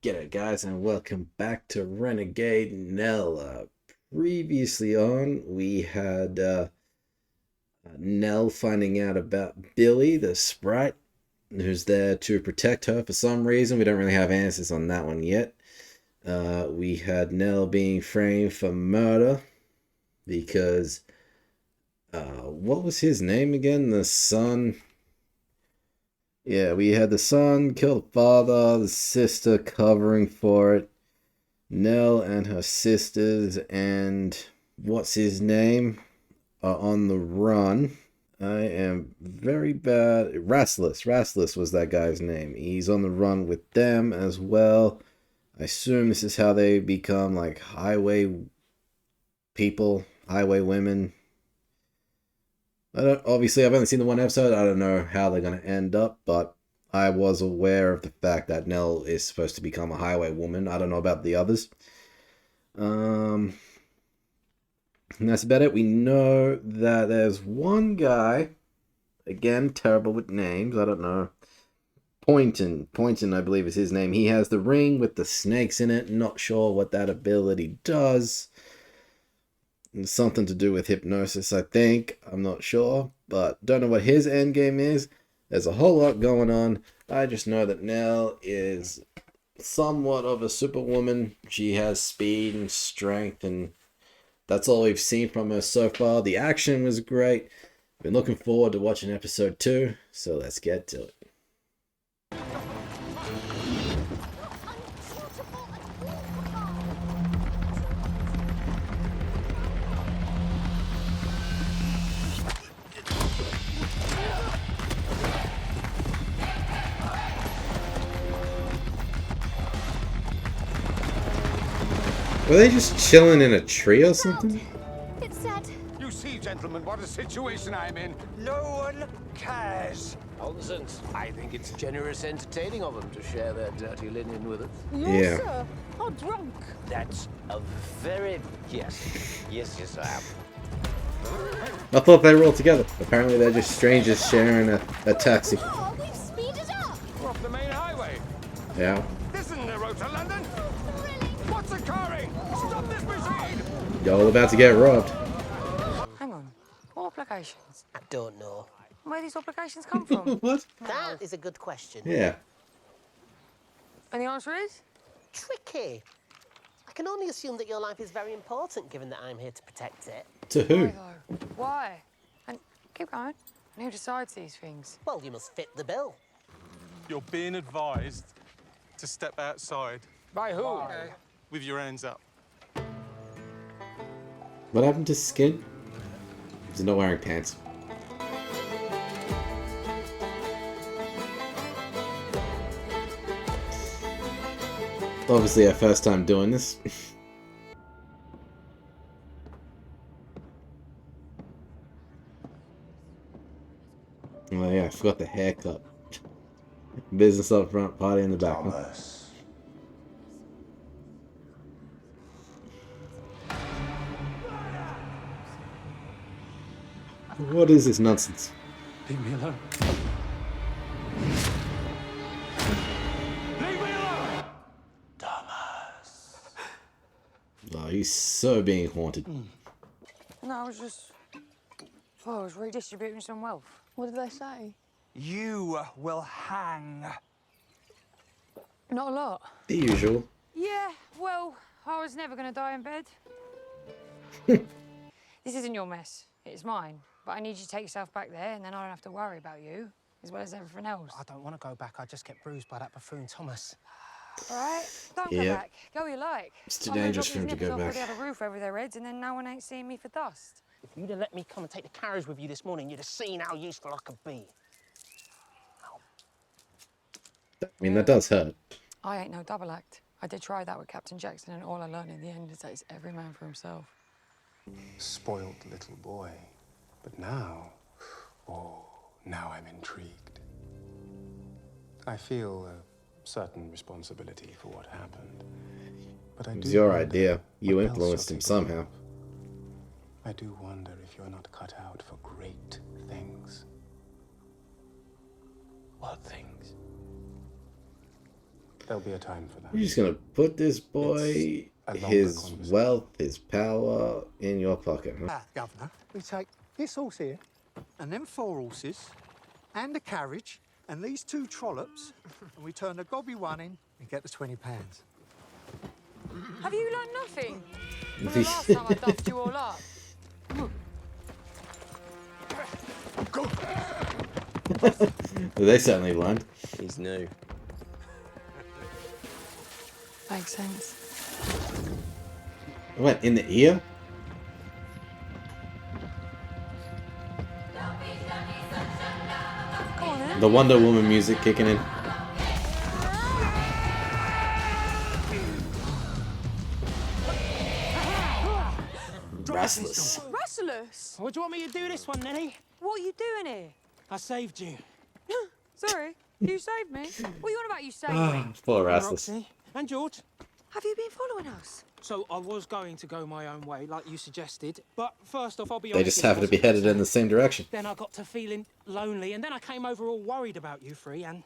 G'day guys and welcome back to Renegade Nell. Previously on we had Nell finding out about Billy the Sprite who's there to protect her for some reason. We don't really have answers on that one yet. We had Nell being framed for murder because what was his name again? The son. Yeah, we had the son kill the father, the sister covering for it. Nell and her sisters and what's his name are on the run. I am very bad. Rastless was that guy's name. He's on the run with them as well. I assume this is how they become like highway people, highway women. Obviously, I've only seen the one episode. I don't know how they're going to end up, but I was aware of the fact that Nell is supposed to become a highway woman. I don't know about the others. And that's about it. We know that there's one guy, again, terrible with names. I don't know. Poynton, I believe is his name. He has the ring with the snakes in it. Not sure what that ability does. It's something to do with hypnosis, I think. I'm not sure, but don't know what his end game is. There's a whole lot going on. I just know that Nell is somewhat of a superwoman. She has speed and strength, and that's all we've seen from her so far. The action was great. Been looking forward to watching episode 2, so let's get to it. Were they just chilling in a tree or something? It's said. You see, gentlemen, what a situation I'm in. No one cares. Nonsense. I think it's generous entertaining of them to share their dirty linen with us. Yeah. Sir. How drunk. That's a very... Yes, I am. I thought they were all together. Apparently they're just strangers sharing a taxi. Oh, we've speeded up. We're off the main highway. Yeah. This isn't the road to London. Really? What's occurring? Stop this machine! Y'all all about to get robbed. Hang on. What applications? I don't know. Where these applications come from? What? That is a good question. Yeah. And the answer is? Tricky. I can only assume that your life is very important, given that I'm here to protect it. To who? Why, though? Why? And keep going. And who decides these things? Well, you must fit the bill. You're being advised to step outside By who? with your hands up. What happened to Skin? He's not wearing pants. Obviously our first time doing this. Oh yeah, I forgot the haircut. Business up front, party in the back. Huh? Thomas. What is this nonsense? Leave me alone. Leave me alone! Thomas. Oh, he's so being haunted. No, I was redistributing some wealth. What did they say? You will hang. Not a lot. The usual. Yeah, well, I was never going to die in bed. This isn't your mess. It's mine. But I need you to take yourself back there, and then I don't have to worry about you, as well as everything else. I don't want to go back. I just get bruised by that buffoon Thomas. All right? Don't go Yeah. back. Go where you like. It's too I'm gonna dangerous drop for him these to go nippers off back. with the other roof over their heads, and then no one ain't seeing me for dust. If you'd have let me come and take the carriage with you this morning, you'd have seen how useful I could be. I mean, that does hurt. I ain't no double act. I did try that with Captain Jackson, and all I learned in the end is that it's every man for himself. Spoiled little boy. But now, now I'm intrigued. I feel a certain responsibility for what happened. But I It do was your wonder idea. You what else influenced you're him capable somehow. of. I do wonder if you're not cut out for great things. What things? There'll be a time for that. You're just gonna put this boy, A longer his conversation. wealth, his power in your pocket. Huh? Governor, we take this horse here, and them 4 horses, and the carriage, and these 2 trollops, and we turn the gobby one in and get the £20. Have you learned nothing from the last time I duffed you all up? They certainly learned. He's new. Makes sense. What, in the ear? Come on then. The Wonder Woman music kicking in. Restless. Restless? What do you want me to do this one, Nelly? What are you doing here? I saved you. Sorry, you saved me. What are you on about you saved me? Full of restless. Roxy and George. Have you been following us? So I was going to go my own way, like you suggested. But first off, I'll be They honest. just happen to be headed in the same direction. Then I got to feeling lonely, and then I came over all worried about you three, and...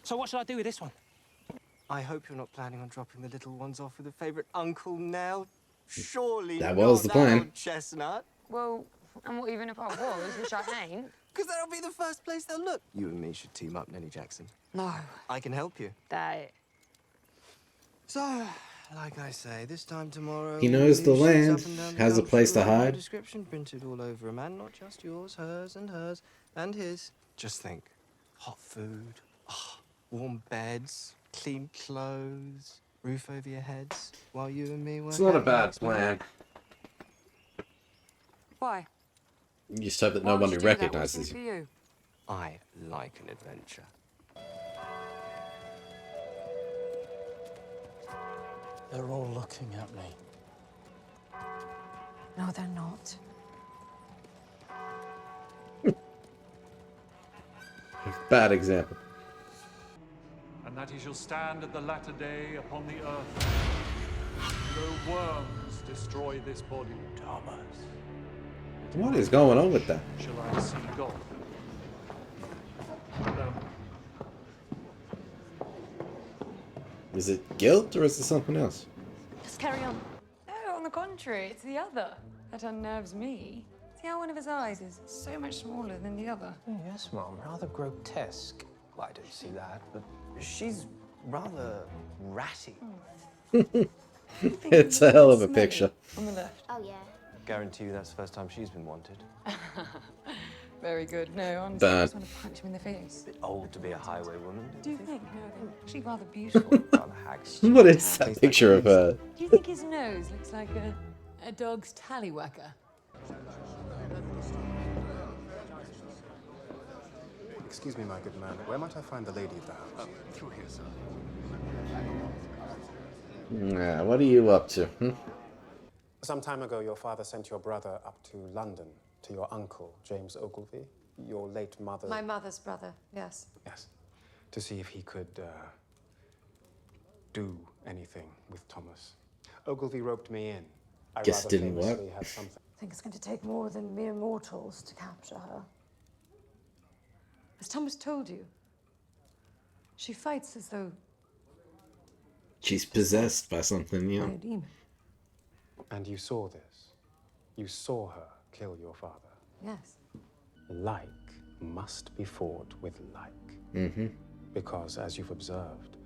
So what should I do with this one? I hope you're not planning on dropping the little ones off with a favourite Uncle Nell. Surely That not was the plan. old chestnut. Well, and what even if I was, which I ain't? Because that'll be the first place they'll look. You and me should team up, Nellie Jackson. No. I can help you. That. So, like I say, this time tomorrow... He knows the we'll leave sheets land, up and down the has a country place to with your hide. description printed all over him, and not just yours, hers, and his. Just think. Hot food, warm beds, clean clothes, roof over your heads, while you and me work It's not a out bad next month. plan. Why? You just hope that Why would nobody you do that? What's recognizes in it you. for you? I like an adventure. They're all looking at me. No, they're not. Bad example. And that he shall stand at the latter day upon the earth. Though worms destroy this body, Thomas, What is going on with that? shall I see God. No. Is it guilt or is it something else? Just carry on. No, on the contrary, it's the other that unnerves me. See how one of his eyes is so much smaller than the other? Yes, Mum, rather grotesque. Well, I don't see that, but she's rather ratty. It's a hell of a picture. On the left. Oh, yeah. Guarantee you that's the first time she's been wanted. Very good. No, honestly, I just want to punch him in the face. Bit old to be a highway woman. Do you think? No, they're actually rather beautiful. Rather haggard. What is that picture of her? Do you think his nose looks like a dog's tallywhacker? Excuse me, my good man. Where might I find the lady of the house? Through here, sir. Nah, what are you up to? Some time ago, your father sent your brother up to London to your uncle, James Ogilvy, your late mother. My mother's brother, yes. Yes. To see if he could do anything with Thomas. Ogilvy roped me in. I Guess rather didn't work. famously had something. I think it's going to take more than mere mortals to capture her. As Thomas told you, she fights as though She's possessed by something, by you a know. demon. And you saw this. You saw her kill your father. Yes. Like must be fought with like. Mm-hmm. Because, as you've observed,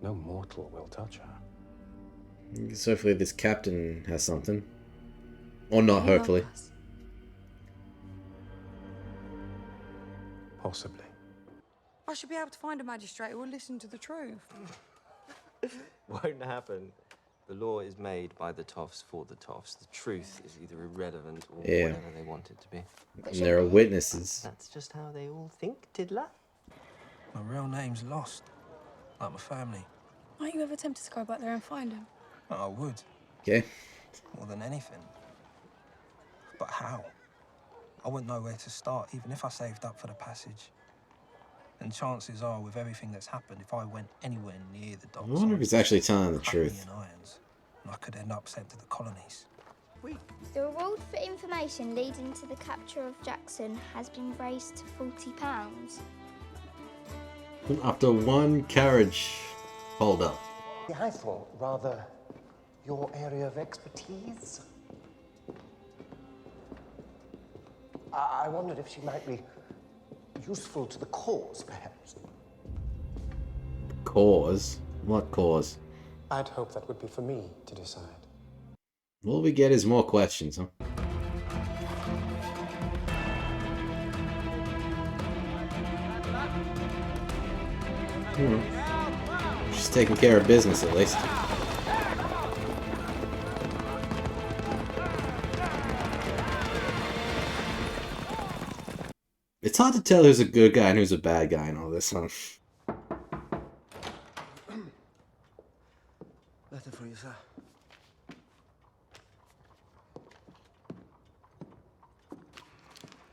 no mortal will touch her. So hopefully this captain has something. Or not, May help hopefully. us. Possibly. I should be able to find a magistrate who will listen to the truth. Won't happen. The law is made by the toffs for the toffs. The truth is either irrelevant or Yeah. whatever they want it to be. And there are witnesses. That's just how they all think, Tiddler. My real name's lost, like my family. Aren't you ever tempted to go back there and find him? I would, Okay. more than anything. But how? I wouldn't know where to start, even if I saved up for the passage. And chances are, with everything that's happened, if I went anywhere near the docks, I wonder if he's actually telling the cut me truth. in irons, and I could end up sent to the colonies. The reward for information leading to the capture of Jackson has been raised to £40. After one carriage Hold up. I thought rather your area of expertise. I wondered if she might be useful to the cause, perhaps. Cause? What cause? I'd hope that would be for me to decide. All we get is more questions, huh? She's taking care of business, at least. It's hard to tell who's a good guy and who's a bad guy in all this, huh? Letter for you, sir.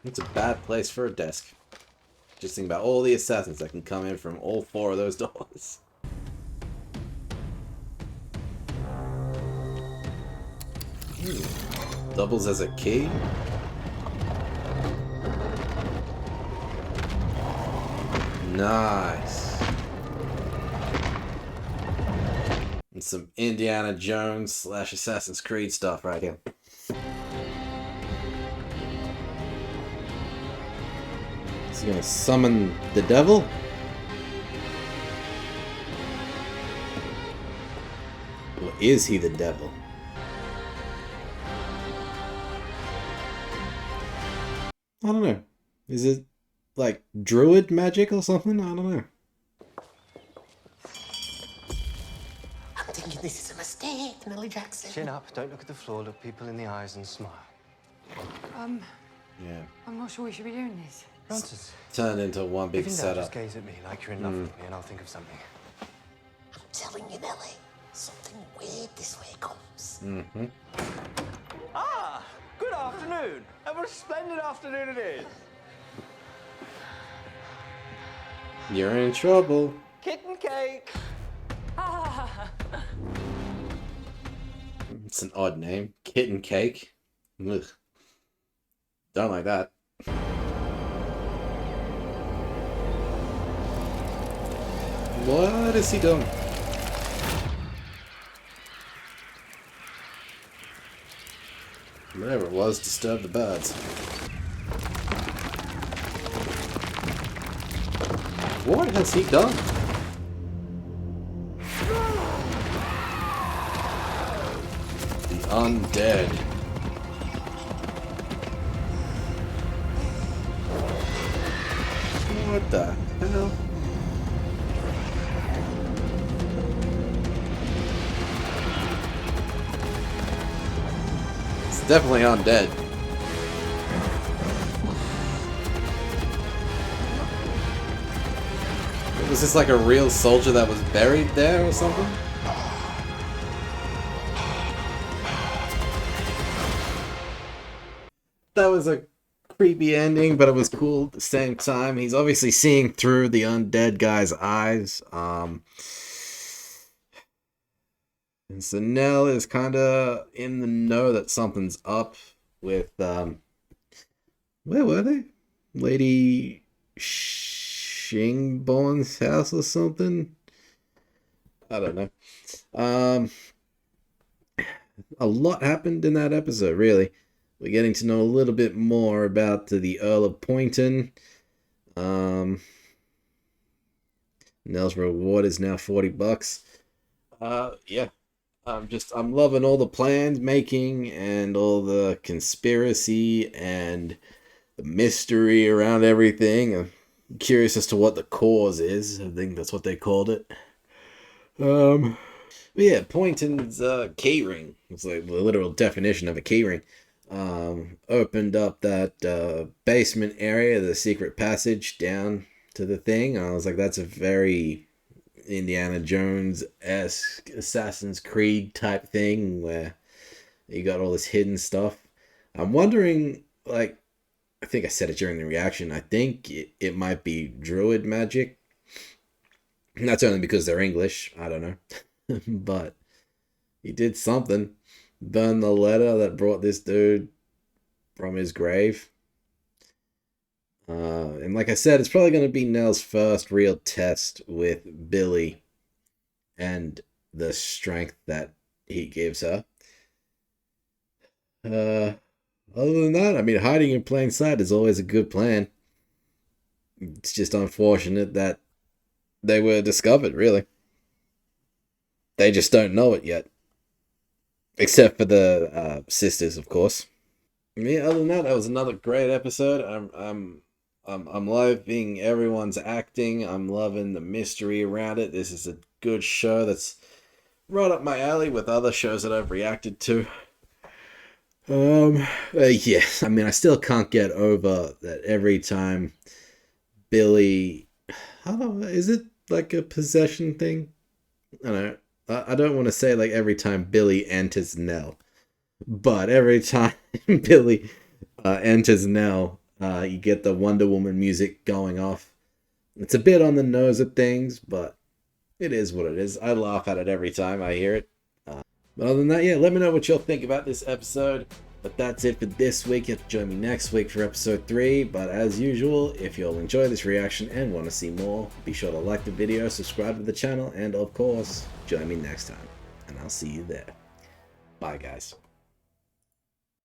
It's a bad place for a desk. Just think about all the assassins that can come in from all 4 of those doors. Doubles as a key? Nice. And some Indiana Jones / Assassin's Creed stuff right here. Is he gonna summon the devil? Or is he the devil? I don't know. Is it like druid magic or something? I don't know. I'm thinking this is a mistake, Nellie Jackson. Chin up, don't look at the floor, look people in the eyes and smile. Yeah. I'm not sure we should be doing this. Nonsense. Turned into one big If in doubt, setup. just gaze at me like you're in love with me and I'll think of something. I'm telling you, Nellie, something weird this way comes. Mm-hmm. Ah, good afternoon. And what a splendid afternoon it is. You're in trouble. Kitten cake. It's an odd name. Kitten Cake. Ugh. Don't like that. What is he doing? Whatever it was, disturb the birds. What has he done? The undead. What the hell? It's definitely undead. Was this like a real soldier that was buried there or something? That was a creepy ending, but it was cool at the same time. He's obviously seeing through the undead guy's eyes. And so Nell is kind of in the know that something's up with, where were they? Lady Shingborn's house or something? I don't know. A lot happened in that episode, really. We're getting to know a little bit more about the Earl of Poynton. Nell's reward is now $40. Yeah. I'm loving all the plans making and all the conspiracy and the mystery around everything. I'm curious as to what the cause is. I think that's what they called it. But yeah, Poynton's keyring. It's like the literal definition of a keyring. Opened up that basement area, the secret passage down to the thing. I was like, that's a very Indiana Jones-esque Assassin's Creed type thing where you got all this hidden stuff. I'm wondering, like, I think I said it during the reaction, I think it might be druid magic. And that's only because they're English. I don't know. But he did something. Burn the letter that brought this dude from his grave. And like I said, it's probably going to be Nell's first real test with Billy and the strength that he gives her. Other than that, I mean, hiding in plain sight is always a good plan. It's just unfortunate that they were discovered, really. They just don't know it yet. Except for the sisters, of course. Yeah, other than that was another great episode. I'm loving everyone's acting. I'm loving the mystery around it. This is a good show that's right up my alley with other shows that I've reacted to. Yeah, I mean, I still can't get over that every time Billy, I don't know, is it like a possession thing? I don't know. I don't want to say like every time Billy enters Nell, but every time Billy enters Nell, you get the Wonder Woman music going off. It's a bit on the nose of things, but it is what it is. I laugh at it every time I hear it. But other than that, yeah, let me know what you'll think about this episode. But that's it for this week. You have to join me next week for episode 3. But as usual, if you'll enjoy this reaction and want to see more, be sure to like the video, subscribe to the channel, and of course, join me next time. And I'll see you there. Bye, guys.